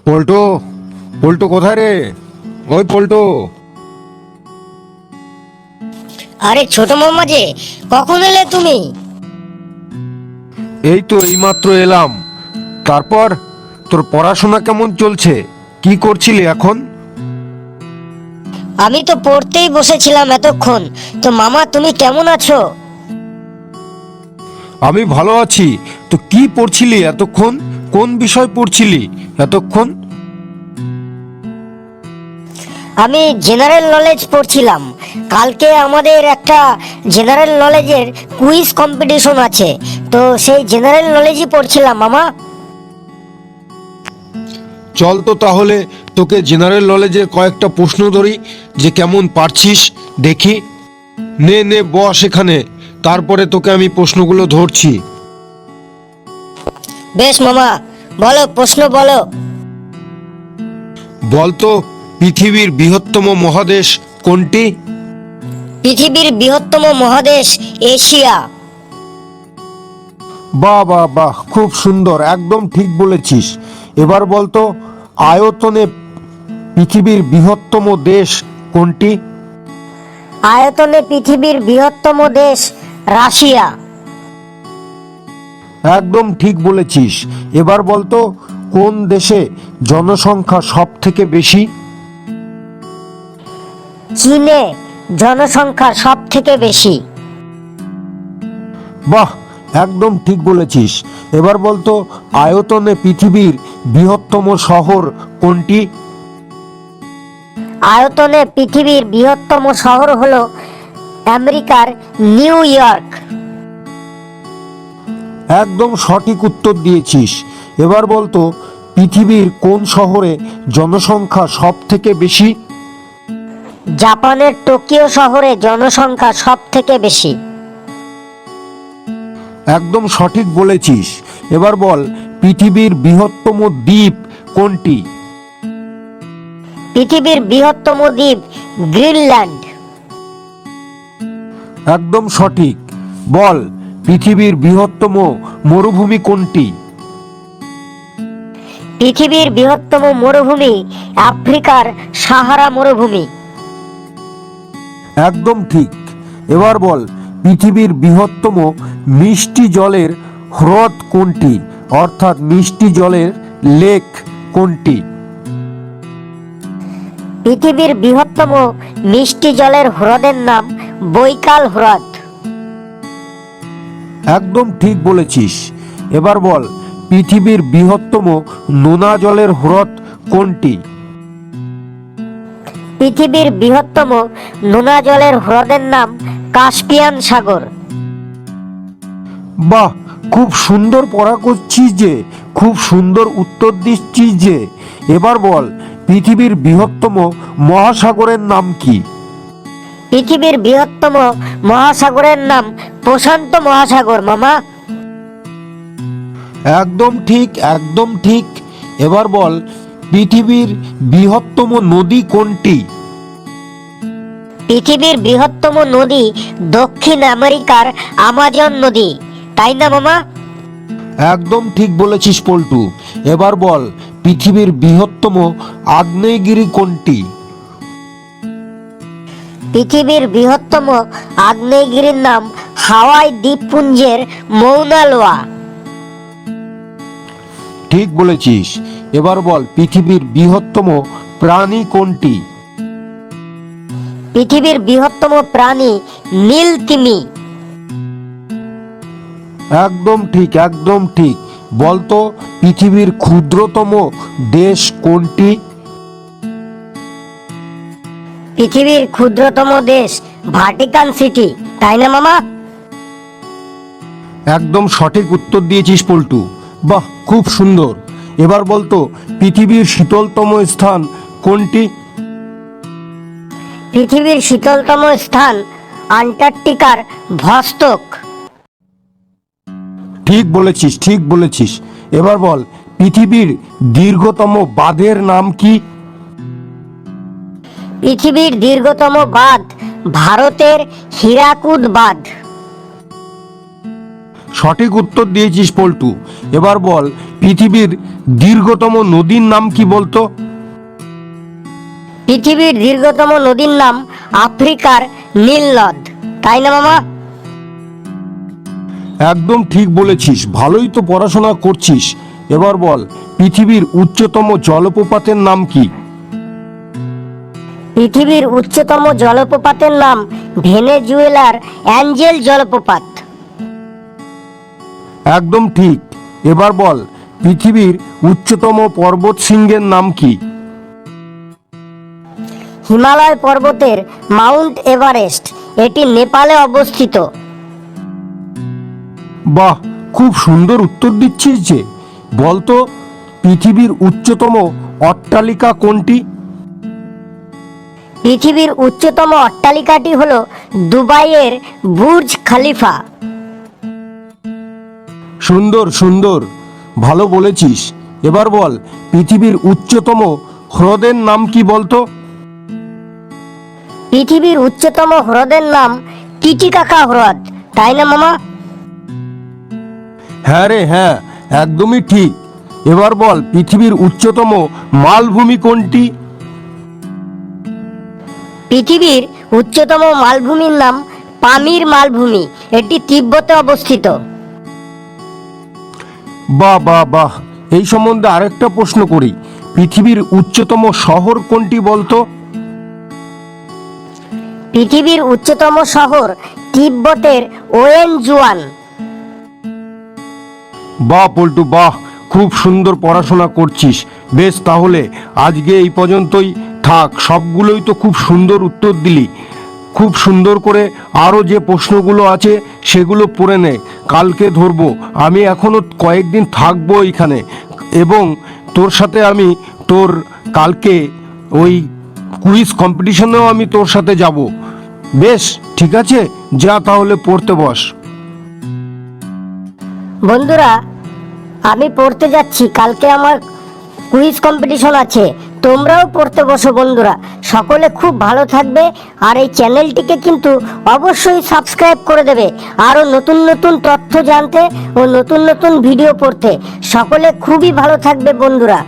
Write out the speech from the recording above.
পল্টু, পল্টু কোথায় রে? ওই পল্টু। আরে ছোট মামা যে, কখন এলে তুমি? এই তো এইমাত্র এলাম। তারপর তোর পড়াশোনা কেমন চলছে? কি করছিলি এখন? আমি তো পড়তেই বসেছিলাম এতক্ষণ। তো মামা তুমি কেমন আছো? আমি ভালো আছি। তো কি পড়ছিলি এতক্ষণ? কোন বিষয় পড়ছিলি এতক্ষণ? আমি জেনারেল নলেজ পড়ছিলাম। কালকে আমাদের একটা জেনারেল নলেজের কুইজ কম্পিটিশন আছে, তো সেই জেনারেল নলেজই পড়ছিলাম মামা। চল তো তাহলে তোকে জেনারেল নলেজের কয়েকটা প্রশ্ন ধরি, যে কেমন পারছিস দেখি। নে নে বস এখানে, তারপরে তোকে আমি প্রশ্নগুলো ধরছি। বেশ মামা, বলো প্রশ্ন বলো। বলতো, পৃথিবীর বৃহত্তম মহাদেশ কোনটি? পৃথিবীর বৃহত্তম মহাদেশ এশিয়া। বাহ বাহ বাহ, খুব সুন্দর, একদম ঠিক বলেছিস। এবার বলতো, আয়তনে পৃথিবীর বৃহত্তম দেশ কোনটি? আয়তনে পৃথিবীর বৃহত্তম দেশ রাশিয়া। একদম ঠিক বলেছিস। এবার বলতো, কোন দেশে জনসংখ্যা সব থেকে বেশি? চীনে জনসংখ্যা সব থেকে বেশি। বাহ, একদম ঠিক বলেছিস। এবার বলতো, আয়তনে পৃথিবীর বৃহত্তম শহর কোনটি? আয়তনে পৃথিবীর বৃহত্তম শহর হলো আমেরিকার নিউ ইয়র্ক। একদম সঠিক উত্তর দিয়েছিস। এবার বলতো, পৃথিবীর কোন শহরে জনসংখ্যা সব থেকে বেশি? জাপানের টোকিও শহরে জনসংখ্যা সব থেকে বেশি। একদম সঠিক বলেছিস। এবার বল, পৃথিবীর বৃহত্তম দ্বীপ কোনটি? পৃথিবীর বৃহত্তম দ্বীপ গ্রিনল্যান্ড। একদম সঠিক। বল, পৃথিবীর বৃহত্তম মরুভূমি কোনটি? পৃথিবীর বৃহত্তম মরুভূমি আফ্রিকার সাহারা মরুভূমি। একদম ঠিক। এবার বল, পৃথিবীর বৃহত্তম মিষ্টি জলের হ্রদ কোনটি? অর্থাৎ মিষ্টি জলের লেক কোনটি? পৃথিবীর বৃহত্তম মিষ্টি জলের হ্রদের নাম বৈকাল হ্রদ। একদম ঠিক বলেছিস। এবার বল, পৃথিবীর বৃহত্তম নোনা জলের হ্রদ কোনটি? পৃথিবীর বৃহত্তম নোনা জলের হ্রদের নাম কাস্পিয়ান সাগর। বাহ, খুব সুন্দর পড়া করছিস যে, খুব সুন্দর উত্তর দিচ্ছিস যে। এবার বল, পৃথিবীর বৃহত্তম মহাসাগরের নাম কি? পৃথিবীর বৃহত্তম মহাসাগরের নাম প্রশান্ত মহাসাগর মামা। একদম ঠিক, একদম ঠিক। এবার বল, পৃথিবীর বৃহত্তম নদী কোনটি? পৃথিবীর বৃহত্তম নদী দক্ষিণ আমেরিকার আমাজন নদী, তাই না মামা? একদম ঠিক বলেছিস পল্টু। এবার বল, পৃথিবীর বৃহত্তম আগ্নেয়গিরি কোনটি? পৃথিবীর বৃহত্তম আগ্নেয়গিরির নাম হাওয়াই দ্বীপপুঞ্জের মৌনা লোয়া। ঠিক বলেছিস। এবার বল, পৃথিবীর বৃহত্তম প্রাণী কোনটি? পৃথিবীর বৃহত্তম প্রাণী নীলতিমি। একদম ঠিক, একদম ঠিক। বলতো, পৃথিবীর ক্ষুদ্রতম দেশ কোনটি? পৃথিবীর ক্ষুদ্রতম দেশ ভাটিকান সিটি, তাই না মামা? একদম সঠিক উত্তর দিয়েছিস পল্টু। বাহ, খুব সুন্দর। এবার বলতো, পৃথিবীর শীতলতম স্থান কোনটি? পৃথিবীর শীতলতম স্থান আন্টার্কটিকার ভস্টক। ঠিক বলেছিস, ঠিক বলেছিস। এবার বল, পৃথিবীর দীর্ঘতম বাঁধের নাম কি? পৃথিবীর দীর্ঘতম বাঁধ ভারতের হীরাকুদ বাঁধ। সঠিক উত্তর দিয়েছিস পল্টু। এবার বল, পৃথিবীর দীর্ঘতম নদীর নাম কি বলতো? পৃথিবীর দীর্ঘতম নদীর নাম আফ্রিকার নীল নদ, তাই না মামা? একদম ঠিক বলেছিস, ভালোই তো পড়াশোনা করছিস। এবার বল, পৃথিবীর উচ্চতম জলপ্রপাতের নাম কি? পৃথিবীর উচ্চতম জলপ্রপাতের নাম ভেনেজুয়েলার অ্যাঞ্জেল জলপ্রপাত। একদম ঠিক। এবার বল, পৃথিবীর উচ্চতম পর্বত শৃঙ্গের নাম কি? হিমালয় পর্বতের মাউন্ট এভারেস্ট, এটি নেপালে অবস্থিত। বাহ, খুব সুন্দর উত্তর দিচ্ছিস যে। বলতো, পৃথিবীর উচ্চতম অট্টালিকা কোনটি? পৃথিবীর উচ্চতম অট্টালিকাটি হল দুবাইয়ের বুর্জ খলিফা। সুন্দর সুন্দর, ভালো বলেছিস। এবার বল, পৃথিবীর উচ্চতম হ্রদের নাম কি বলতো? পৃথিবীর উচ্চতম হ্রদের নাম টিটিকাকা হ্রদ, তাই না মামা? হ্যাঁ রে হ্যাঁ, একদমই ঠিক। এবার বল, পৃথিবীর উচ্চতম মালভূমি কোনটি? পৃথিবীর উচ্চতম মালভূমির নাম পামির মালভূমি, এটি তিব্বতে অবস্থিত। বাহ বাহ বাহ, এই সম্বন্ধে আরেকটা প্রশ্ন করি। পৃথিবীর উচ্চতম শহর কোনটি বলতো? পৃথিবীর উচ্চতম শহর তিব্বতের ওয়েনজুয়ান। বাহ পল্টু বাহ, খুব সুন্দর পড়াশোনা করছিস। বেশ, তাহলে আজকে এই পর্যন্তই থাক। সবগুলোই তো খুব সুন্দর উত্তর দিলি। খুব সুন্দর করে আরও যে প্রশ্নগুলো আছে সেগুলো পড়ে নে, কালকে ধরবো। আমি এখনও কয়েকদিন থাকবো এখানে, এবং তোর সাথে আমি তোর কালকে ওই কুইজ কম্পিটিশনেও আমি তোর সাথে যাব। বেশ, ঠিক আছে, যা তাহলে পড়তে বস। বন্ধুরা, আমি পড়তে যাচ্ছি, কালকে আমার কুইজ কম্পিটিশন আছে। তোমরাও পড়তে বসো বন্ধুরা। সকলে খুব ভালো থাকবে, আর এই চ্যানেলটিকে কিন্তু অবশ্যই সাবস্ক্রাইব করে দেবে আরও নতুন নতুন তথ্য জানতে ও নতুন নতুন ভিডিও পড়তে। সকলে খুবই ভালো থাকবে বন্ধুরা।